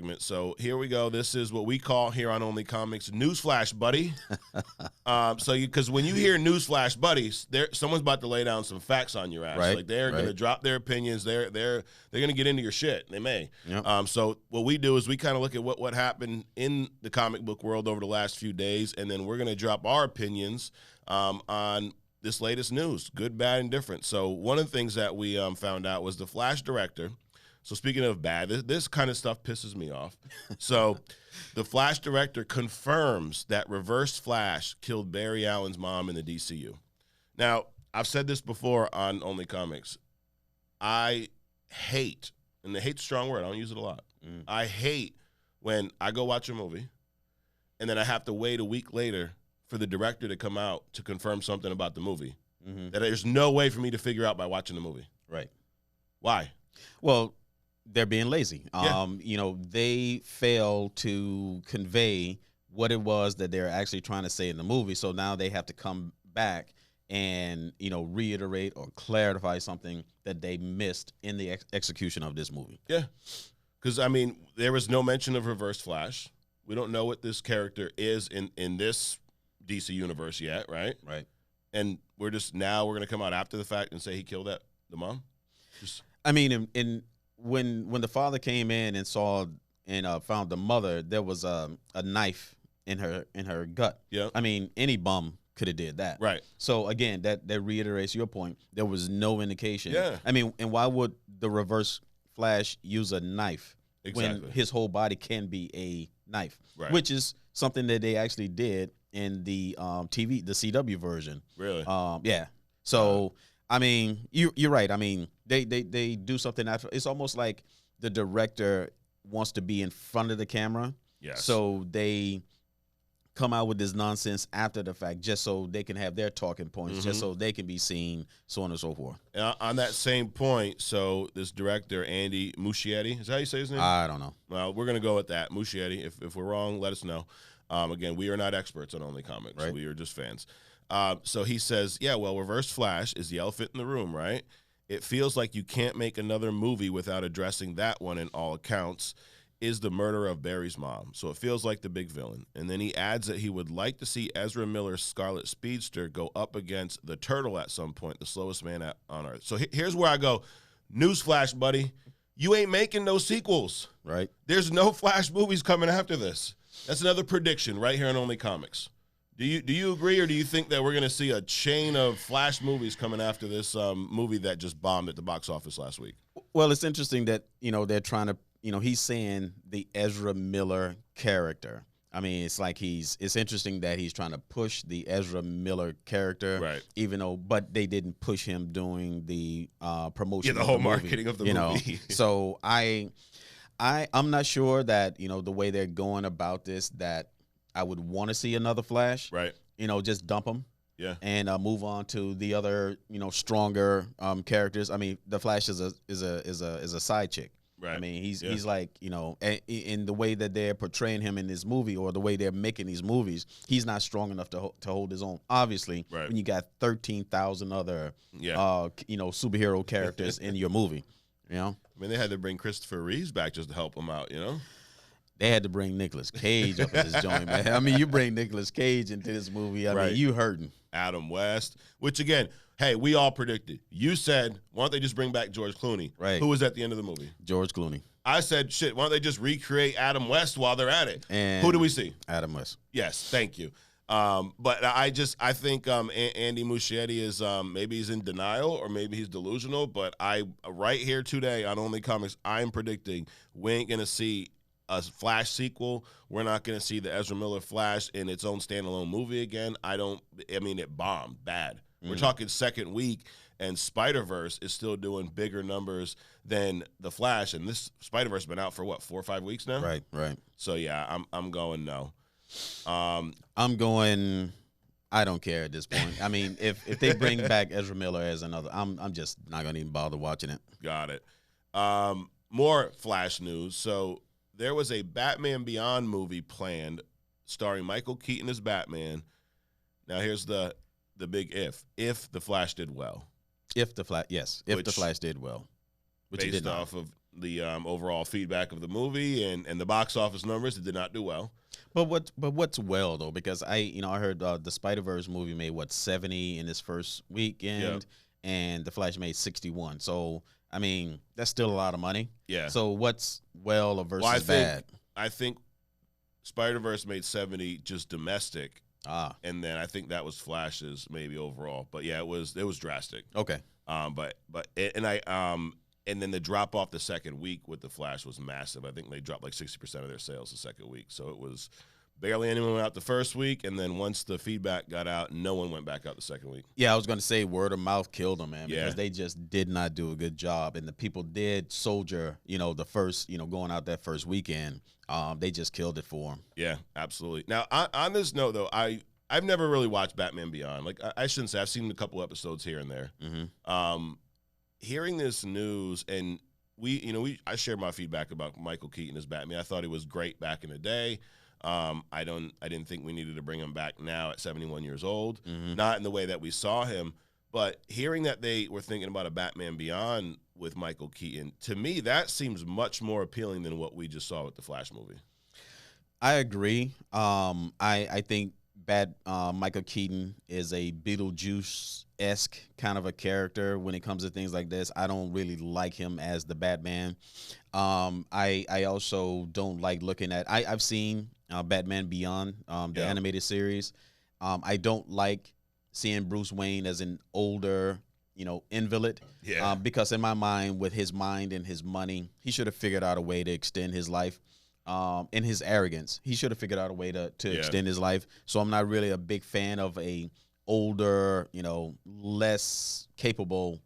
segment. So here we go. This is what we call here on Only Comics Newsflash Buddy. Because when you hear Newsflash Buddies, someone's about to lay down some facts on your ass. Right, Like they're going to drop their opinions. They're going to get into your shit. They may. Yep. So what we do is we kind of look at what happened in the comic book world over the last few days, and then we're going to drop our opinions on this latest news, good, bad, and different. So one of the things that we found out was the Flash director. So speaking of bad, this kind of stuff pisses me off. So the Flash director confirms that Reverse Flash killed Barry Allen's mom in the DCU. Now, I've said this before on Only Comics. I hate, and the hate's a strong word, I don't use it a lot. I hate when I go watch a movie and then I have to wait a week later for the director to come out to confirm something about the movie that there's no way for me to figure out by watching the movie. Right. Why? Well, they're being lazy. Yeah. They fail to convey what it was that they're actually trying to say in the movie. So now they have to come back and, reiterate or clarify something that they missed in the execution of this movie. Yeah. Because, there was no mention of Reverse Flash. We don't know what this character is in this DC universe yet, right? Right. And we're going to come out after the fact and say he killed the mom? When the father came in and saw and found the mother, there was a knife in her gut. Yeah. Any bum could have did that. Right. So again, that reiterates your point. There was no indication. Yeah. And why would the Reverse Flash use a knife Exactly. when his whole body can be a knife? Right. Which is something that they actually did in the the CW version. Really? Yeah. So you're right. They do something after. It's almost like the director wants to be in front of the camera. Yes. So they come out with this nonsense after the fact, just so they can have their talking points, just so they can be seen, so on and so forth. On that same point, so this director, Andy Muschietti, is that how you say his name? I don't know. Well, we're going to go with that, Muschietti. If we're wrong, let us know. Again, we are not experts on Only Comics. Right. We are just fans. So he says, Reverse Flash is the elephant in the room, right? It feels like you can't make another movie without addressing that one in all accounts, is the murder of Barry's mom. So it feels like the big villain. And then he adds that he would like to see Ezra Miller's Scarlet Speedster go up against the Turtle at some point, the slowest man on Earth. So here's where I go. Newsflash, buddy. You ain't making no sequels. Right. There's no Flash movies coming after this. That's another prediction right here on Only Comics. Do you agree, or do you think that we're going to see a chain of Flash movies coming after this movie that just bombed at the box office last week? Well, it's interesting that, they're trying to, he's saying the Ezra Miller character. It's like it's interesting that he's trying to push the Ezra Miller character, right? But they didn't push him doing the promotion. Yeah, the whole marketing of the movie. So I'm not sure that, the way they're going about this, that I would want to see another Flash. Right. Just dump him. Yeah. And move on to the other, stronger characters. The Flash is a side chick. Right. He's like, in the way that they're portraying him in this movie, or the way they're making these movies, he's not strong enough to hold his own. Obviously, right. When you got 13,000 other, superhero characters in your movie, they had to bring Christopher Reeves back just to help him out, They had to bring Nicolas Cage up in this joint, man. You bring Nicolas Cage into this movie, you hurting. Adam West, which again, hey, we all predicted. You said, why don't they just bring back George Clooney? Right. Who was at the end of the movie? George Clooney. I said, shit, why don't they just recreate Adam West while they're at it? And who do we see? Adam West. Yes, thank you. But I think Andy Muschietti is maybe he's in denial or maybe he's delusional. But right here today on Only Comics, I'm predicting we ain't gonna see a Flash sequel. We're not going to see the Ezra Miller Flash in its own standalone movie again. It bombed bad. We're talking second week, and Spider-Verse is still doing bigger numbers than the Flash. And this Spider-Verse has been out for 4 or 5 weeks now? Right. So, yeah, I'm going no. I'm going, I don't care at this point. If they bring back Ezra Miller as another, I'm just not going to even bother watching it. Got it. More Flash news. So, there was a Batman Beyond movie planned starring Michael Keaton as Batman. Now, here's the big if the Flash did well. If the Flash did well. Which he did based off of the overall feedback of the movie and the box office numbers. It did not do well. But what's well though, because I heard the Spider-Verse movie made 70 in its first weekend, and the Flash made 61. So I mean that's still a lot of money. Yeah. So what's well versus bad? I think Spider-Verse made 70 just domestic. And then I think that was Flash's maybe overall. But yeah, it was drastic. Okay. And then the drop off the second week with the Flash was massive. I think they dropped like 60% of their sales the second week. So it was barely anyone went out the first week, and then once the feedback got out, no one went back out the second week. Yeah, I was going to say word of mouth killed them, man, Yeah. because they just did not do a good job, and the people did soldier, the first, going out that first weekend. They just killed it for them. Yeah, absolutely. Now, on this note, though, I've never really watched Batman Beyond. Like, I shouldn't say. I've seen a couple episodes here and there. Mm-hmm. Hearing this news, and I shared my feedback about Michael Keaton as Batman. I thought he was great back in the day. I didn't think we needed to bring him back now at 71 years old. Mm-hmm. Not in the way that we saw him, but hearing that they were thinking about a Batman Beyond with Michael Keaton, to me, that seems much more appealing than what we just saw with the Flash movie. I agree. I think Michael Keaton is a Beetlejuice-esque kind of a character when it comes to things like this. I don't really like him as the Batman. I also don't like looking at. I've seen Batman Beyond, the animated series. I don't like seeing Bruce Wayne as an older, invalid. Yeah. Because in my mind, with his mind and his money, he should have figured out a way to extend his life. In his arrogance, he should have figured out a way to extend his life. So I'm not really a big fan of a older, less capable,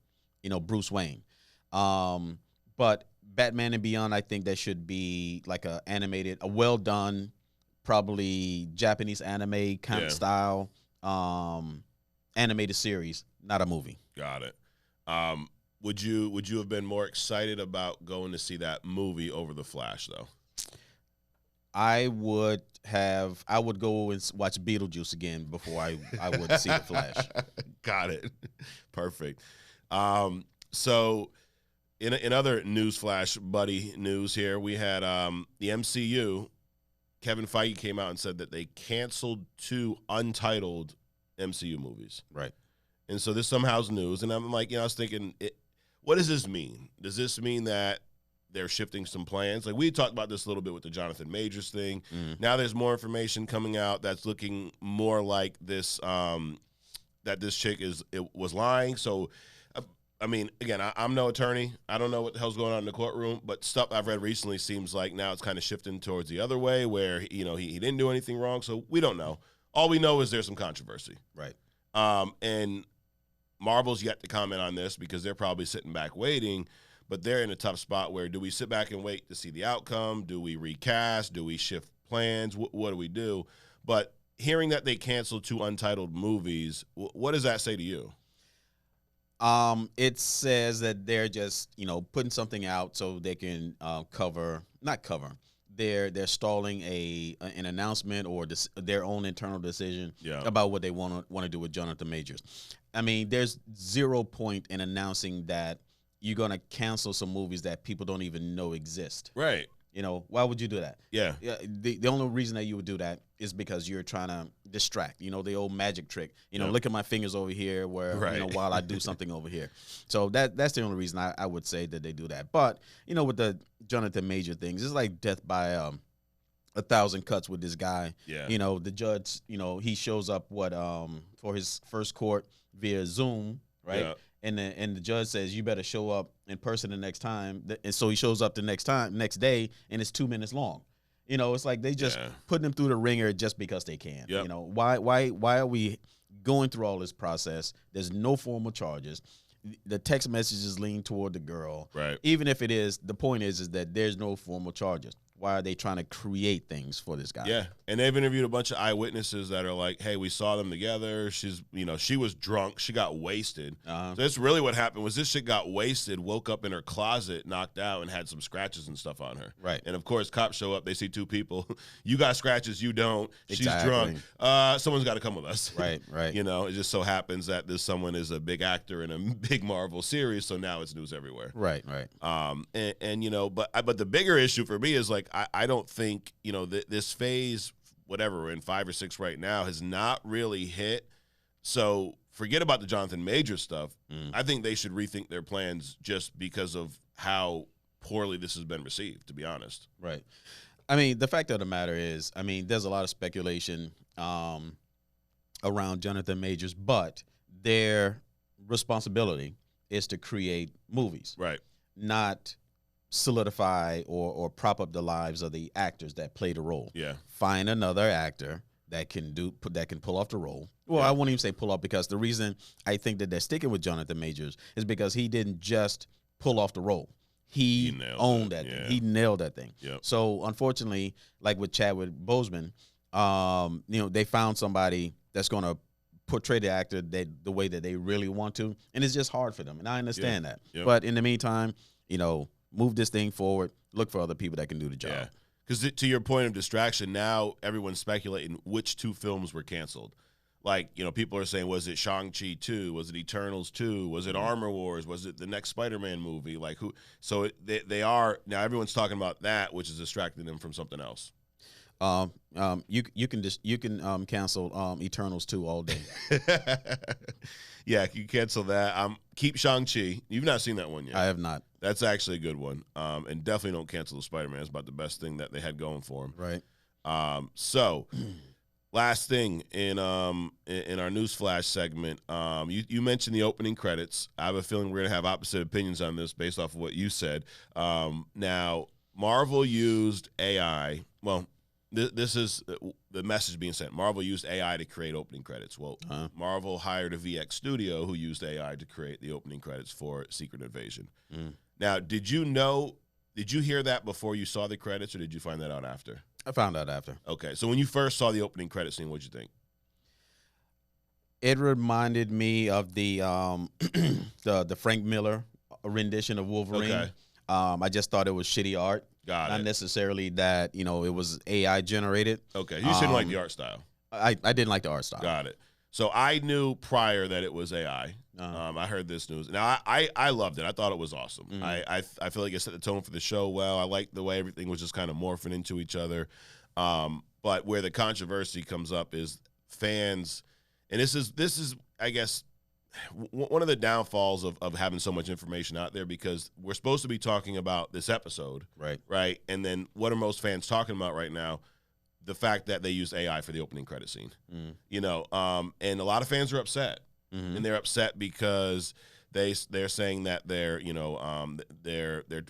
Bruce Wayne. But Batman and Beyond, I think that should be like a well done, probably Japanese anime kind of style, animated series, not a movie. Got it. Would you have been more excited about going to see that movie over the Flash though? I would go and watch Beetlejuice again before I would see the Flash. Got it. Perfect. So in other newsflash buddy news here, we had the MCU. Kevin Feige came out and said that they canceled 2 untitled MCU movies. Right. And so this somehow is news. And I'm like, I was thinking, what does this mean? Does this mean that they're shifting some plans? Like we talked about this a little bit with the Jonathan Majors thing. Now there's more information coming out that's looking more like this, that this chick was lying. So, I mean, again, I'm no attorney. I don't know what the hell's going on in the courtroom, but stuff I've read recently seems like now it's kind of shifting towards the other way where, he didn't do anything wrong. So we don't know. All we know is there's some controversy. Right. And Marvel's yet to comment on this because they're probably sitting back waiting. But they're in a tough spot where do we sit back and wait to see the outcome? Do we recast? Do we shift plans? What do we do? But hearing that they canceled 2 untitled movies, what does that say to you? It says that they're just, putting something out so they can not cover. They're stalling an announcement or their own internal decision about what they want to do with Jonathan Majors. I mean, there's 0 point in announcing that you're going to cancel some movies that people don't even know exist. Right. Why would you do that? Yeah. The only reason that you would do that is because you're trying to distract, the old magic trick, look at my fingers over here where, while I do something over here. So that's the only reason I would say that they do that. But, with the Jonathan Major things, it's like death by 1,000 cuts with this guy. Yeah. The judge, he shows up for his first court via Zoom, right? Yeah. And the judge says you better show up in person the next time, and so he shows up the next day, and it's 2 minutes long. It's like they just putting him through the ringer just because they can. Yep. Why are we going through all this process? There's no formal charges. The text messages lean toward the girl. Right. Even if it is, the point is that there's no formal charges. why are they trying to create things for this guy? Yeah, and they've interviewed a bunch of eyewitnesses that are like, "Hey, we saw them together. She was drunk. She got wasted. So that's really what happened. Was this chick got wasted, woke up in her closet, knocked out, and had some scratches and stuff on her. Right. And of course, cops show up. They see two people. You got scratches. You don't. Exactly. She's drunk. Someone's got to come with us. Right. It just so happens that this someone is a big actor in a big Marvel series, so now it's news everywhere. Right. But the bigger issue for me is like I don't think this phase, whatever we're in 5 or 6 right now, has not really hit. So forget about the Jonathan Majors stuff. I think they should rethink their plans just because of how poorly this has been received, to be honest. Right. I mean, the fact of the matter is, I mean, there's a lot of speculation around Jonathan Majors, but their responsibility is to create movies, Right. not solidify or prop up the lives of the actors that play the role. Yeah. Find another actor that can pull off the role. Well, I won't even say pull off, because the reason I think that they're sticking with Jonathan Majors is because he didn't just pull off the role. He owned that thing. He nailed that thing. Yep. So unfortunately, like with Chadwick Boseman, they found somebody that's going to portray the actor the way that they really want to, and it's just hard for them. And I understand that. Yep. But in the meantime, move this thing forward. Look for other people that can do the job. Yeah. Because to your point of distraction, now everyone's speculating which 2 films were canceled. Like, people are saying, was it Shang-Chi 2? Was it Eternals 2? Was it Armor Wars? Was it the next Spider-Man movie? Like who? So they are now. Everyone's talking about that, which is distracting them from something else. You can cancel Eternals 2 all day. Yeah, you cancel that. Keep Shang-Chi. You've not seen that one yet. I have not. That's actually a good one. And definitely don't cancel the Spider-Man. It's about the best thing that they had going for him. Right. So last thing in our news flash segment, you mentioned the opening credits. I have a feeling we're gonna have opposite opinions on this based off of what you said. Now, Marvel used AI. Well, this is the message being sent. Marvel used AI to create opening credits. Well, Marvel hired a VX studio who used AI to create the opening credits for Secret Invasion. Now, did you hear that before you saw the credits, or did you find that out after? I found out after. Okay, so when you first saw the opening credit scene, what'd you think? It reminded me of the the Frank Miller rendition of Wolverine. Okay. I just thought it was shitty art. Not necessarily that it was AI generated. Okay, you just didn't like the art style. I didn't like the art style. Got it. So I knew prior that it was AI. I heard this news. Now I loved it. I thought it was awesome. I feel like it set the tone for the show well. I liked the way everything was just kind of morphing into each other. But where the controversy comes up is fans, and this is I guess one of the downfalls of having so much information out there, because we're supposed to be talking about this episode, right? And then what are most fans talking about right now? The fact that they used AI for the opening credit scene, and a lot of fans are upset, and they're upset because they're saying that they're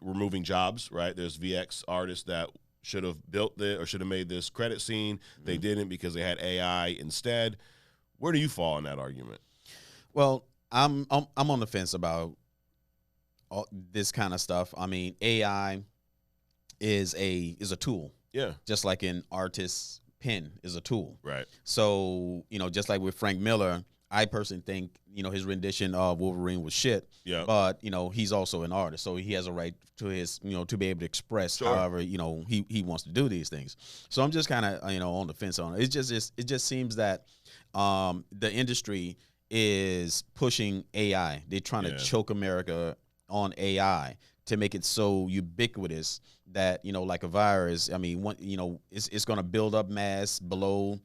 removing jobs, right? There's VX artists that should have built or should have made this credit scene. They didn't because they had AI instead. Where do you fall in that argument? Well, I'm on the fence about all this kind of stuff. I mean, AI is a tool. Yeah. Just like an artist's pen is a tool. Right. So, just like with Frank Miller, I personally think, his rendition of Wolverine was shit. Yeah. But, he's also an artist, so he has a right to his, to be able to express however, he wants to do these things. So I'm just kind of, on the fence on it. It just seems that the industry is pushing AI. They're trying to choke America on AI to make it so ubiquitous that, like a virus, I mean, it's going to build up mass below,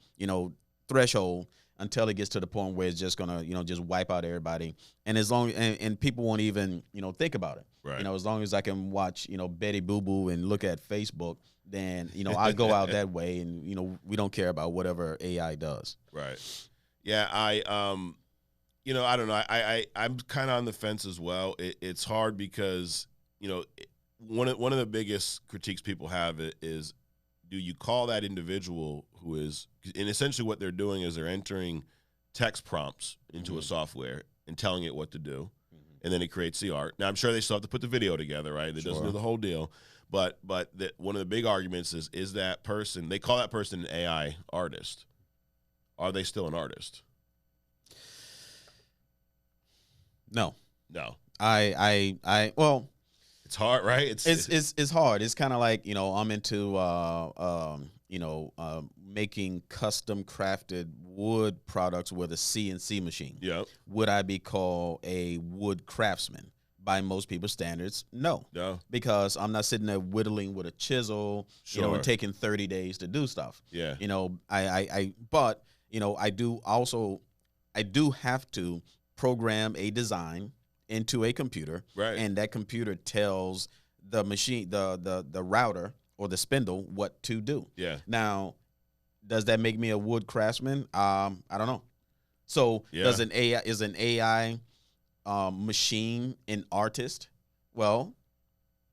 threshold until it gets to the point where it's just going to, just wipe out everybody. And as long and people won't even, think about it. Right. As long as I can watch, Betty Boo Boo and look at Facebook, then, I go out that way and, we don't care about whatever AI does. Right. Yeah. I don't know. I'm kind of on the fence as well. It's hard because, one of the biggest critiques people have is, do you call that individual who is, and essentially what they're doing is they're entering text prompts into a software and telling it what to do, and then it creates the art. Now, I'm sure they still have to put the video together, right? It doesn't do the whole deal. But one of the big arguments is that person, they call that person an AI artist. Are they still an artist? No. No. Well, it's hard, right? It's hard. It's kind of like, I'm into making custom crafted wood products with a CNC machine. Yep. Would I be called a wood craftsman? By most people's standards, no. Because I'm not sitting there whittling with a chisel, and taking 30 days to do stuff. Yeah. But I do have to program a design into a computer, right? And that computer tells the machine, the router or the spindle what to do. Yeah. Now, does that make me a wood craftsman? I don't know. So is an AI machine an artist? Well,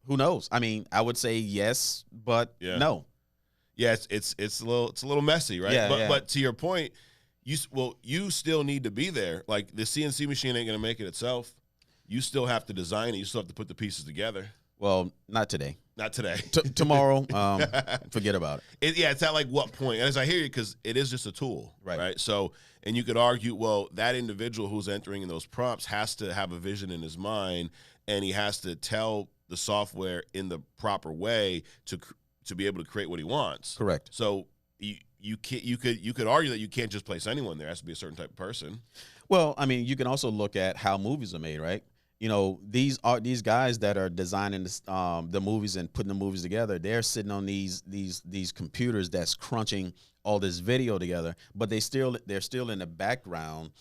who knows? I mean, I would say yes, but no. Yeah, it's a little messy, right? Yeah, but to your point, you still need to be there. Like, the CNC machine ain't gonna make it itself. You still have to design it. You still have to put the pieces together. Well, not today. Not today. Tomorrow, forget about it. It's at like what point? And as I hear you, because it is just a tool, right? So, and you could argue, well, that individual who's entering in those prompts has to have a vision in his mind, and he has to tell the software in the proper way to be able to create what he wants. Correct. So you could argue that you can't just place anyone there. It has to be a certain type of person. Well, I mean, you can also look at how movies are made, right? These guys that are designing the movies and putting the movies together. They're sitting on these computers that's crunching all this video together, but they're still in the background,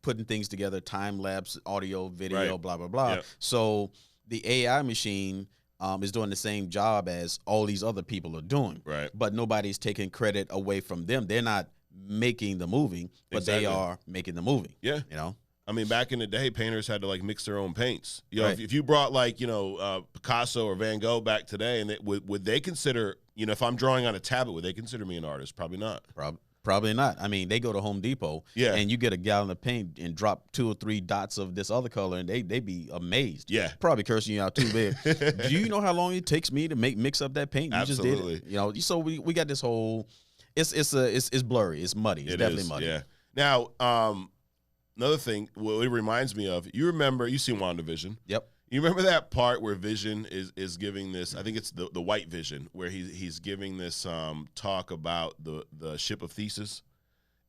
putting things together, time lapse, audio, video, right. Blah blah blah. Yep. So the AI machine is doing the same job as all these other people are doing, right? But nobody's taking credit away from them. They're not making the movie, but they are making the movie. Yeah, I mean, back in the day, painters had to like mix their own paints. Right. If you brought like Picasso or Van Gogh back today, and would they consider, if I'm drawing on a tablet, would they consider me an artist? Probably not. Probably not. I mean, they go to Home Depot, and you get a gallon of paint and drop 2 or 3 dots of this other color, and they be amazed. Yeah, probably cursing you out too big. Do you know how long it takes me to mix up that paint? You Absolutely. just did it. So we got this whole. It's blurry. It's muddy. It's definitely muddy. Yeah. Now, another thing, what it reminds me of, you've seen WandaVision. Yep. You remember that part where Vision is giving this, I think it's the White Vision, where he's giving this talk about the ship of Theseus,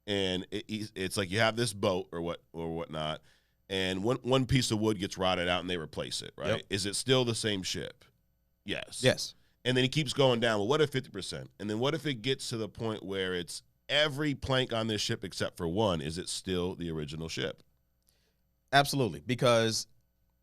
and it's like you have this boat or whatnot, and one piece of wood gets rotted out and they replace it, right? Yep. Is it still the same ship? Yes. And then he keeps going down. Well, what if 50%? And then what if it gets to the point where it's every plank on this ship except for one? Is it still the original ship? Absolutely, because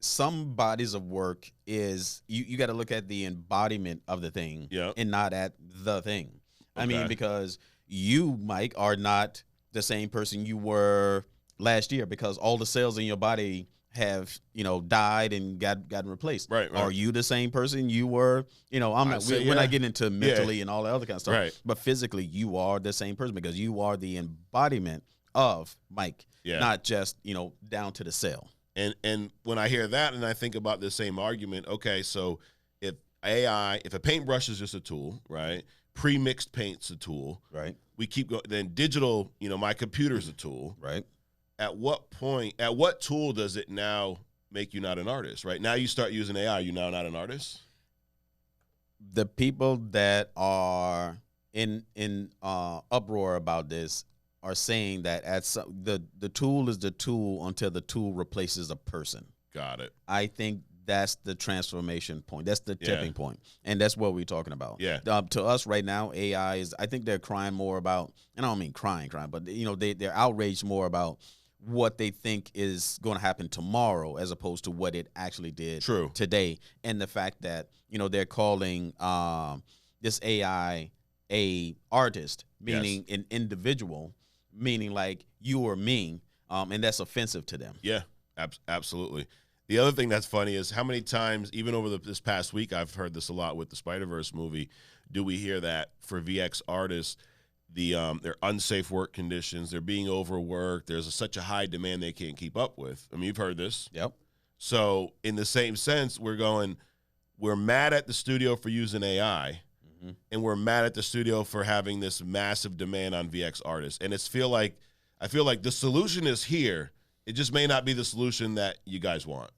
some bodies of work is you got to look at the embodiment of the thing, and not at the thing. Okay. I mean, because you, Mike, are not the same person you were last year, because all the cells in your body have died and gotten replaced. Right. Are you the same person you were? We're not getting into mentally and all that other kind of stuff. Right. But physically, you are the same person, because you are the embodiment of Mike, not just down to the cell. And when I hear that and I think about the same argument, okay, so if a paintbrush is just a tool, right? Pre-mixed paint's a tool, right? We keep going. Then digital, my computer's a tool, right? At what tool does it now make you not an artist, right? Now you start using AI, are you now not an artist? The people that are in uproar about this are saying that the tool is the tool until the tool replaces a person. Got it. I think that's the transformation point. That's the tipping point. And that's what we're talking about. Yeah. To us right now, AI is, I think they're crying more about, and I don't mean crying, but they're outraged more about what they think is going to happen tomorrow as opposed to what it actually did today. And the fact that, they're calling this AI a artist, meaning an individual, meaning like you or me, and that's offensive to them. Yeah, absolutely. The other thing that's funny is how many times, even over this past week, I've heard this a lot with the Spider-Verse movie, do we hear that for VX artists, their unsafe work conditions, they're being overworked, there's such a high demand they can't keep up with. I mean, you've heard this. Yep. So in the same sense, we're going, we're mad at the studio for using AI, Mhm. and we're mad at the studio for having this massive demand on VX artists. And I feel like the solution is here. It just may not be the solution that you guys want.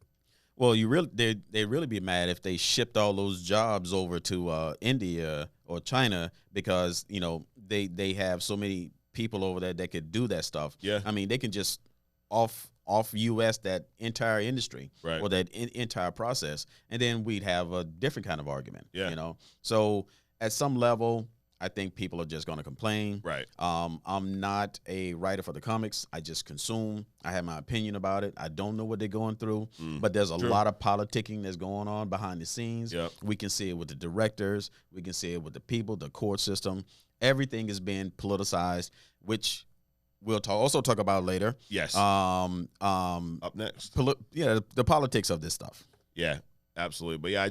Well, they really be mad if they shipped all those jobs over to India or China, because they have so many people over there that could do that stuff. Yeah. I mean, they can just off US that entire industry, Right. or that entire process, and then we'd have a different kind of argument. Yeah. So at some level, I think people are just going to complain. Right. I'm not a writer for the comics. I just consume. I have my opinion about it. I don't know what they're going through, but there's a True. lot of politicking that's going on behind the scenes. Yep. We can see it with the directors. We can see it with the people, the court system. Everything is being politicized, which we'll also talk about later. Yes. Up next. The politics of this stuff. Yeah, absolutely. But yeah,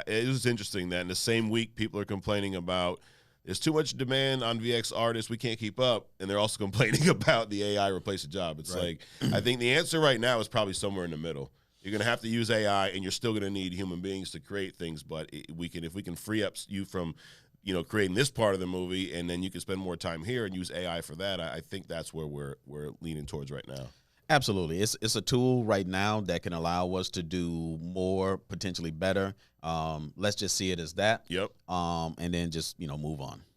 it was interesting that in the same week, people are complaining about there's too much demand on VX artists, we can't keep up, and they're also complaining about the AI replace a job. It's Right. like, I think the answer right now is probably somewhere in the middle. You're going to have to use AI, and you're still going to need human beings to create things. But if we can free up you from, creating this part of the movie, and then you can spend more time here and use AI for that. I think that's where we're leaning towards right now. Absolutely. It's a tool right now that can allow us to do more, potentially better. Let's just see it as that. Yep. And then just, move on.